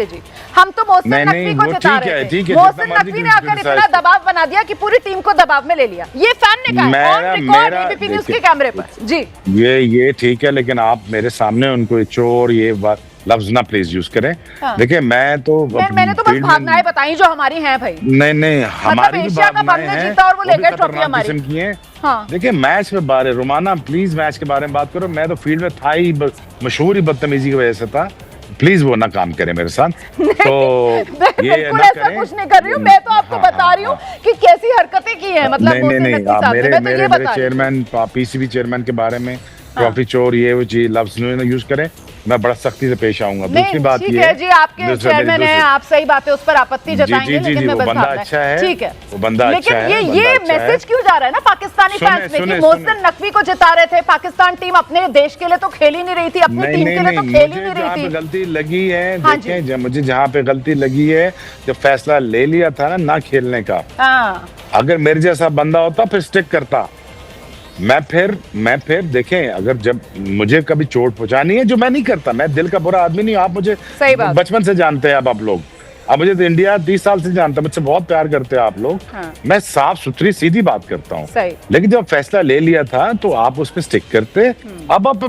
जी, हम तो मोहसिन नकवी को जिता रहे थे। मोहसिन नकवी ने आकर इतना दबाव बना दिया कि पूरी टीम को दबाव में ले लिया। ये फैन ने कहा ऑन रिकॉर्ड एबीपी न्यूज के कैमरे पर। जी ये ठीक है, लेकिन आप मेरे सामने उनको चोर ये बात लफ्ज ना प्लीज यूज करें। देखिए मैंने तो बस भावनाएं बताई जो हमारी हैं भाई। नहीं हमारी भी भावनाएं हैं और वो लेकर ट्रॉफी हमारी की है। देखिए मैच में बारे रोमाना प्लीज मैच के बारे में बात करो। मैं तो फील्ड में था ही मशहूर ही बदतमीजी की वजह से था। प्लीज वो ना काम करे मेरे साथ। तो ये ना ऐसा कुछ नहीं कर रही हूँ मैं, तो आपको बता रही हूँ कि कैसी हरकतें की हैं। मतलब नहीं मेरे चेयरमैन पीसीबी चेयरमैन के बारे में ट्रॉफी चोर ये वो चीज लफ्ज यूज करें, मैं बड़ा सख्ती से पेश आऊंगा। दूसरी बात ये है जी, आपके चेयरमैन हैं, आप सही बात है उस पर आपत्ति जताएंगे, लेकिन मैं बस अच्छा है, ठीक है वो बंदा लेकिन अच्छा है। ये मैसेज क्यों जा रहा है ना पाकिस्तानी फैंस में कि मोहसिन नकवी को जिता रहे थे, पाकिस्तान टीम अपने देश के लिए तो खेल ही नहीं रही थी, अपनी टीम के लिए तो खेल ही नहीं रही थी। गलती लगी है, देखें मुझे जहाँ पे गलती लगी है, जब फैसला ले लिया था ना खेलने का, अगर मेरे जैसा बंदा होता फिर स्टिक करता। मैं फिर देखें, अगर जब मुझे कभी चोट पहुंचानी है, जो मैं नहीं करता, मैं दिल का बुरा आदमी नहीं, आप मुझे बचपन से जानते हैं। अब आप लोग अब मुझे तो इंडिया 30 साल से जानता है, मुझसे बहुत प्यार करते हैं आप लोग। मैं साफ सुथरी सीधी बात करता हूँ, लेकिन जब फैसला ले लिया था तो आप उस पर स्टिक करते। अब आप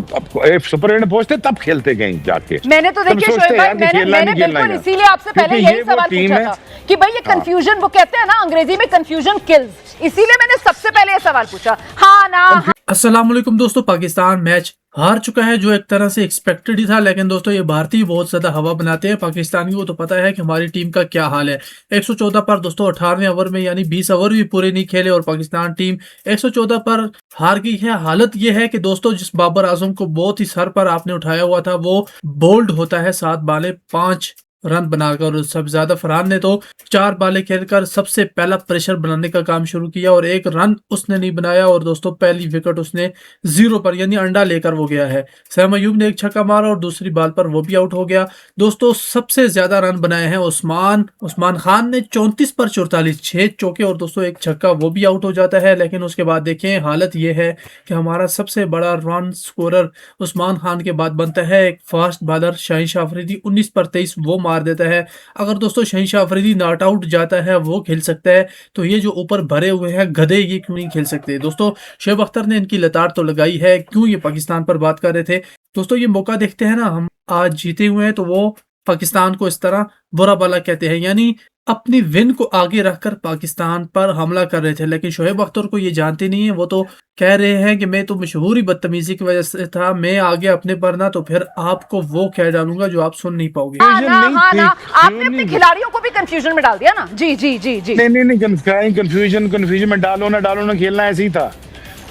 सुपर 8 में पहुंचते तब खेलते कहीं जाके। मैंने तो देखिए शोएब भाई, मैंने बिल्कुल इसीलिए आपसे पहले यही सवाल पूछा था कि भाई ये कंफ्यूजन, वो कहते हैं ना अंग्रेजी में कंफ्यूजन किल्स, इसीलिए मैंने सबसे पहले ये सवाल पूछा। हाँ ना। अस्सलाम वालेकुम दोस्तों, पाकिस्तान मैच हार चुका है जो एक तरह से एक्सपेक्टेड ही था, लेकिन दोस्तों ये भारतीय बहुत ज्यादा हवा बनाते हैं। पाकिस्तानियों को तो पता है कि हमारी टीम का क्या हाल है। 114 पर दोस्तों 18वें ओवर में यानी 20 ओवर भी पूरे नहीं खेले और पाकिस्तान टीम 114 पर हार गई है। हालत ये है कि दोस्तों जिस बाबर आजम को बहुत ही सर पर आपने उठाया हुआ था वो बोल्ड होता है 7 बाले 5 रन बनाकर। सबसे ज्यादा फरहान ने तो 4 बाले खेलकर सबसे पहला प्रेशर बनाने का काम शुरू किया और 1 रन उसने नहीं बनाया और दोस्तों पहली विकेट उसने 0 पर यानी अंडा लेकर वो गया है। सैम अयूब ने 1 छक्का मारा और दूसरी बाल पर वो भी आउट हो गया। दोस्तों सबसे ज्यादा रन बनाए हैं उस्मान खान ने 34 पर 44, 6 चौके और दोस्तों 1 छक्का, वो भी आउट हो जाता है। लेकिन उसके बाद देखें हालत ये है कि हमारा सबसे बड़ा रन स्कोरर उस्मान खान के बाद बनता है एक फास्ट बॉलर शहनशाह अफरीदी। 19 पर 23 वो मार देता है। अगर दोस्तों शहनशाह अफरीदी नॉट आउट जाता है, वो खेल सकता है, तो ये जो ऊपर भरे हुए हैं गधे ये क्यों नहीं खेल सकते। दोस्तों शोएब अख्तर ने इनकी लताड़ तो लगाई है, क्यों ये पाकिस्तान पर बात कर रहे थे। दोस्तों ये मौका देखते हैं ना, हम आज जीते हुए हैं तो वो पाकिस्तान को इस तरह बुरा भला कहते हैं, यानी अपनी विन को आगे रखकर पाकिस्तान पर हमला कर रहे थे। लेकिन शोएब अख्तर को ये जानते नहीं है, वो तो कह रहे हैं कि मैं तो मशहूरी बदतमीजी की वजह से था, मैं आगे अपने पर ना तो फिर आपको वो कह डालूंगा जो आप सुन नहीं पाओगे। आपने अपने खिलाड़ियों को भी कंफ्यूजन में डाल दिया ना। जी जी जी जी नहीं कंफ्यूजन में डालो ना खेलना ऐसे ही था।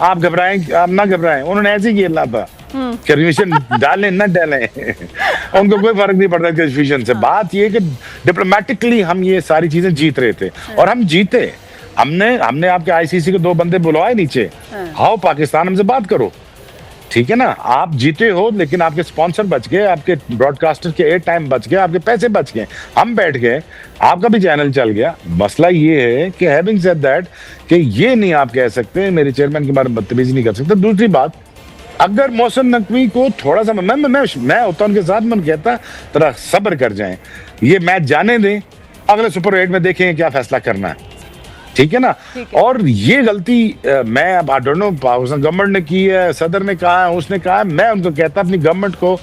आप घबराएं, आप ना घबराएं, उन्होंने ऐसे ही खेलना था। कंफ्यूजन डालें ना डालें उनको कोई फर्क नहीं पड़ता कंफ्यूजन से। बात ये कि डिप्लोमेटिकली हम ये सारी चीजें जीत रहे थे और हम जीते। हमने आपके आईसीसी के 2 बंदे बुलवाए नीचे, आओ पाकिस्तान हमसे बात करो, ठीक है ना। आप जीते हो लेकिन आपके स्पॉन्सर बच गए, आपके ब्रॉडकास्टर के एयर टाइम बच गए, आपके पैसे बच गए, हम बैठ गए, आपका भी चैनल चल गया। मसला ये है कि हैविंग सेड दैट कि ये नहीं आप कह सकते मेरे चेयरमैन के बारे में बदतमीजी नहीं कर सकते। दूसरी बात, अगर मोहसिन नकवी को थोड़ा सा मैं होता उनके साथ, मैं कहता थोड़ा सब्र कर जाएं, ये मैच जाने दें, अगले सुपर 8 में देखेंगे क्या फैसला करना है, ठीक है ना। और ये गलती मैं अब I don't know Pakistan government ने की है, सदर ने कहा है, उसने कहा है, मैं उनको कहता अपनी गवर्नमेंट को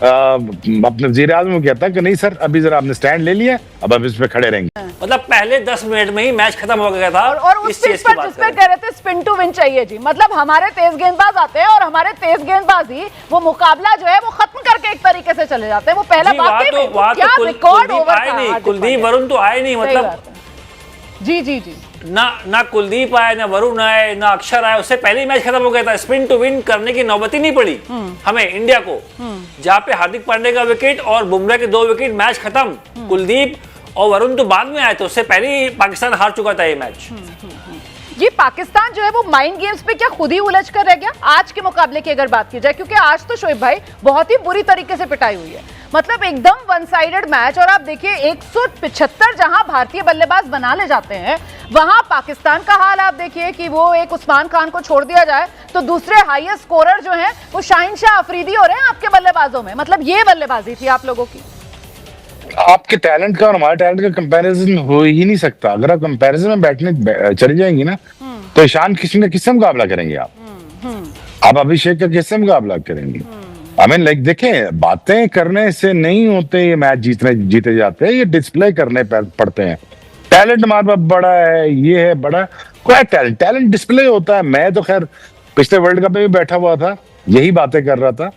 अपने वज़ीर आज़म को कहता कि नहीं सर अभी जरा आपने स्टैंड ले लिया, अब इस पे खड़े रहेंगे। मतलब पहले 10 मिनट में ही मैच खत्म हो गया था और उस चीज पर जिस पे कह रहे थे स्पिन टू विन चाहिए जी। मतलब हमारे तेज गेंदबाज आते हैं और हमारे तेज गेंदबाज ही वो मुकाबला जो है वो खत्म करके एक तरीके से चले जाते हैं। वो पहला कुलदीप वरुण तो आए नहीं, मतलब जी जी जी ना कुलदीप आए, ना वरुण आए, ना अक्षर आए, उससे पहले ही मैच खत्म हो गया था। स्पिन टू विन करने की नौबत ही नहीं पड़ी हमें इंडिया को, जहां पे हार्दिक पांड्या का विकेट और बुमराह के 2 विकेट, मैच खत्म। कुलदीप और वरुण तो बाद में आए, तो उससे पहले ही पाकिस्तान हार चुका था ये मैच। ये पाकिस्तान जो है वो माइंड गेम्स पे क्या खुद ही उलझ कर रह गया आज के मुकाबले की अगर बात की जाए, क्योंकि आज तो शोएब भाई बहुत ही बुरी तरीके से पिटाई हुई है। मतलब एकदम वन साइडेड मैच। और आप देखिए 175 जहां भारतीय बल्लेबाज बना ले जाते हैं, वहां पाकिस्तान का हाल आप देखिए कि वो एक उस्मान खान को छोड़ दिया जाए तो दूसरे हाईएस्ट स्कोरर जो हैं वो शहनशाह अफरीदी हो रहे हैं आपके बल्लेबाजों में। मतलब ये बल्लेबाजी थी आप लोगों की। आपके टैलेंट का और हमारे टैलेंट का कंपैरिजन हो ही नहीं सकता। अगर आप कंपैरिजन में चली जाएंगी ना, तो ईशान किशन का किससे मुकाबला करेंगे आप अभिषेक का किससे मुकाबला करेंगे? आई मीन लाइक देखें, बातें करने से नहीं होते ये मैच जीते जाते हैं, ये डिस्प्ले करने पड़ते हैं। टैलेंट हमारे पास बड़ा है, ये है बड़ा, कोई टैलेंट डिस्प्ले होता है। मैं तो खैर पिछले वर्ल्ड कप में भी बैठा हुआ था, यही बातें कर रहा था,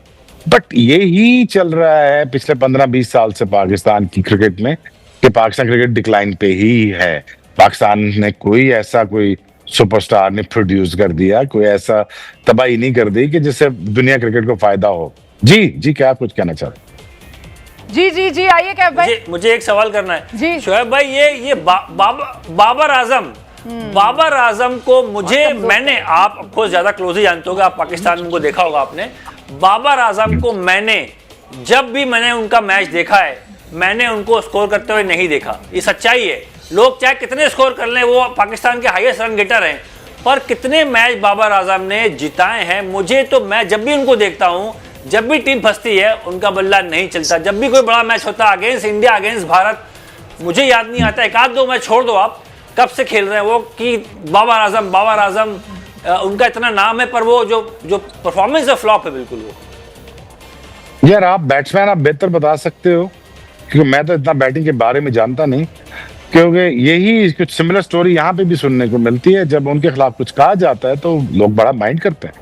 बट यही चल रहा है पिछले 15-20 साल से पाकिस्तान की क्रिकेट में, कि पाकिस्तान क्रिकेट डिक्लाइन पे ही है। पाकिस्तान ने कोई सुपरस्टार ने प्रोड्यूस कर दिया, कोई ऐसा तबाही नहीं कर दी कि जिससे दुनिया क्रिकेट को फायदा हो। जी क्या आप कुछ कहना चाह रहे हैं? जी आइए कैफ भाई। मुझे एक सवाल करना है जी शोएब भाई, ये बाबर आजम को मैंने, आप ऑफकोर्स ज्यादा क्लोजली जानते होगे, आप पाकिस्तान में उनको देखा होगा आपने। बाबर आजम को जब भी मैंने उनका मैच देखा है, मैंने उनको स्कोर करते हुए नहीं देखा। ये सच्चाई है। लोग चाहे कितने स्कोर कर लें, वो पाकिस्तान के हाईएस्ट रन गेटर हैं, पर कितने मैच बाबर आजम ने जिताए हैं। मुझे तो मैं जब भी उनको देखता हूं, जब भी टीम फंसती है, उनका बल्ला नहीं चलता। जब भी कोई बड़ा मैच होता है अगेंस्ट इंडिया, अगेंस्ट भारत, मुझे याद नहीं आता, एक आध दो मैच छोड़ दो आप, कब से खेल रहे हैं वो कि बाबर आजम उनका इतना नाम है, पर वो जो परफॉर्मेंस है फ्लॉप है बिल्कुल। वो यार आप बैट्समैन, आप बेहतर बता सकते हो, क्योंकि मैं तो इतना बैटिंग के बारे में जानता नहीं, क्योंकि यही कुछ सिमिलर स्टोरी यहाँ पे भी सुनने को मिलती है। जब उनके खिलाफ कुछ कहा जाता है तो लोग बड़ा माइंड करते हैं।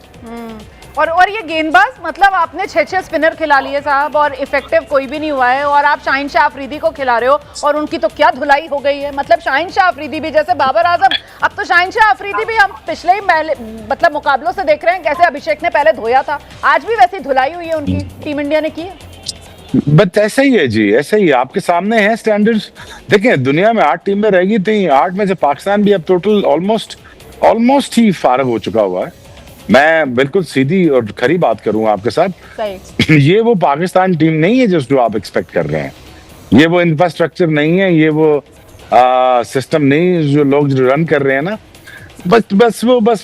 और ये गेंदबाज, मतलब आपने 6 स्पिनर खिला लिए साहब, और इफेक्टिव कोई भी नहीं हुआ है, और आप शाहीन शाह अफरीदी को खिला रहे हो, और उनकी तो क्या धुलाई हो गई है। मतलब शाहीन शाह अफरीदी भी, जैसे बाबर आजम, अब तो शाहीन शाह अफरीदी भी हम पिछले ही मतलब मुकाबलों से देख रहे हैं कैसे अभिषेक ने पहले धोया था, आज भी वैसी धुलाई हुई है उनकी, टीम इंडिया ने की है। बट ऐसा ही है जी, ऐसा ही आपके सामने है स्टैंडर्ड्स। देखें, दुनिया में 8 टीमें रहेगी थी, 8 में से पाकिस्तान भी अब टोटल ऑलमोस्ट ही फारग हो चुका हुआ है। मैं बिल्कुल सीधी और खरी बात करूंगा आपके साथ, सही। ये वो पाकिस्तान टीम नहीं है जो आप एक्सपेक्ट कर रहे हैं। ये वो इंफ्रास्ट्रक्चर नहीं है, ये वो सिस्टम नहीं जो लोग रन कर रहे हैं ना, बस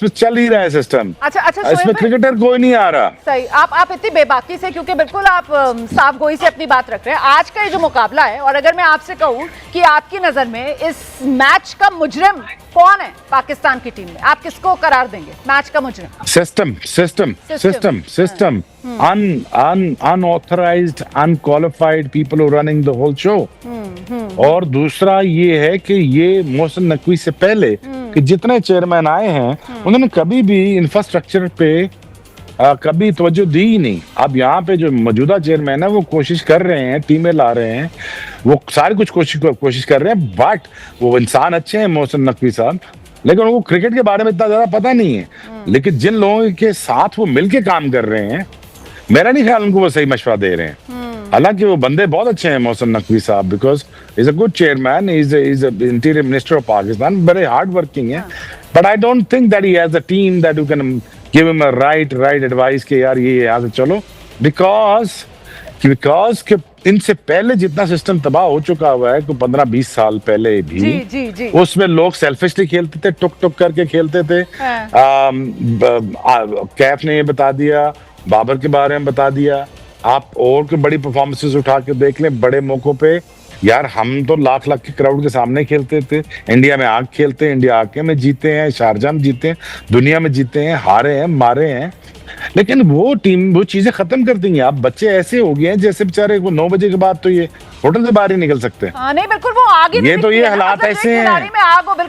चल ही रहा है सिस्टम। अच्छा इसमें क्रिकेटर कोई नहीं आ रहा। सही। आप इतनी बेबाकी से, क्योंकि बिल्कुल आप साफ गोई से अपनी बात रख रहे हैं, आज का ये जो मुकाबला है, और अगर मैं आपसे कहूं कि आपकी नजर में इस मैच का मुजरिम कौन है पाकिस्तान की टीम में, आप किसको करार देंगे मैच का मुजरिम? System unauthorized, unqualified people who running the whole show। और दूसरा ये है कि ये मोहसिन नकवी से पहले कि जितने चेयरमैन आए हैं, उन्होंने कभी भी इंफ्रास्ट्रक्चर पे कभी तवज्जो दी ही नहीं। अब यहाँ पे जो मौजूदा चेयरमैन है वो कोशिश कर रहे हैं, टीमें ला रहे हैं, वो सारी कुछ कोशिश कर रहे हैं, बट वो इंसान अच्छे हैं मोहसिन नकवी साहब, लेकिन उनको क्रिकेट के बारे में इतना ज्यादा पता नहीं है। लेकिन जिन लोगों के साथ वो मिलके काम कर रहे हैं, मेरा नहीं ख्याल उनको वो सही मशवरा दे रहे हैं। हालांकि वो बंदे बहुत अच्छे हैं मोहसिन नकवी साहब, because is a good chairman, is interior minister of Pakistan, बड़े हार्ड वर्किंग है, but I don't think that he has a team that you can give him a right advice कि यार ये यहाँ से चलो, बिकॉज इनसे पहले जितना सिस्टम तबाह हो चुका हुआ है, 15-20 साल पहले भी जी। उसमें लोग सेल्फिशली खेलते थे, टुक करके खेलते थे। कैफ ने ये बता दिया, बाबर के बारे में बता दिया, आप और कोई बड़ी परफॉर्मेंसेस उठा के देख लें बड़े मौकों पे, यार हम तो लाख के क्राउड के सामने खेलते थे, इंडिया में आके खेलते हैं, इंडिया आके में जीते हैं, शारजाह में जीते हैं, दुनिया में जीते हैं, हारे हैं, मारे हैं, लेकिन वो टीम वो चीजें खत्म कर देंगे। आप बच्चे ऐसे हो गए हैं जैसे बेचारे वो 9 बजे के बाद तो ये होटल से बाहर ही निकल सकते हैं। नहीं बिल्कुल, वो आगे ये तो ये हालात ऐसे हैं,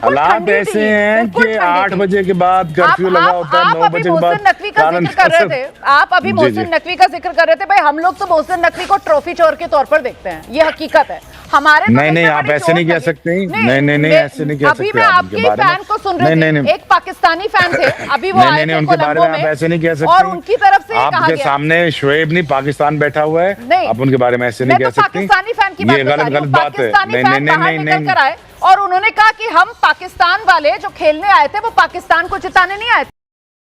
हालात ऐसे हैं कि 8 बजे के बाद कर्फ्यू लगा होता है, 9 बजे के बाद। नकवी का जिक्र कर रहे थे आप, अभी मोहसिन नकवी का जिक्र कर रहे थे, भाई हम लोग तो मोहसिन नकवी को ट्रॉफी चोर के तौर पर देखते हैं, ये हकीकत है हमारे। नहीं आप ऐसे नहीं कह सकते, नहीं ऐसे नहीं कह सकते। अभी मैं आपके फैन को सुन रही थी, एक पाकिस्तानी फैन थे, अभी वो आए थे उनके बारे में आप ऐसे नहीं कह सकते, और उनकी तरफ से आपके सामने शोएब नहीं पाकिस्तान बैठा हुआ है, आप उनके बारे में ऐसे नहीं कह सकते। पाकिस्तानी फैन की बात ये गलत बात है। नहीं, और उन्होंने कहा कि हम पाकिस्तान वाले जो खेलने आए थे वो पाकिस्तान को जिताने नहीं आए थे।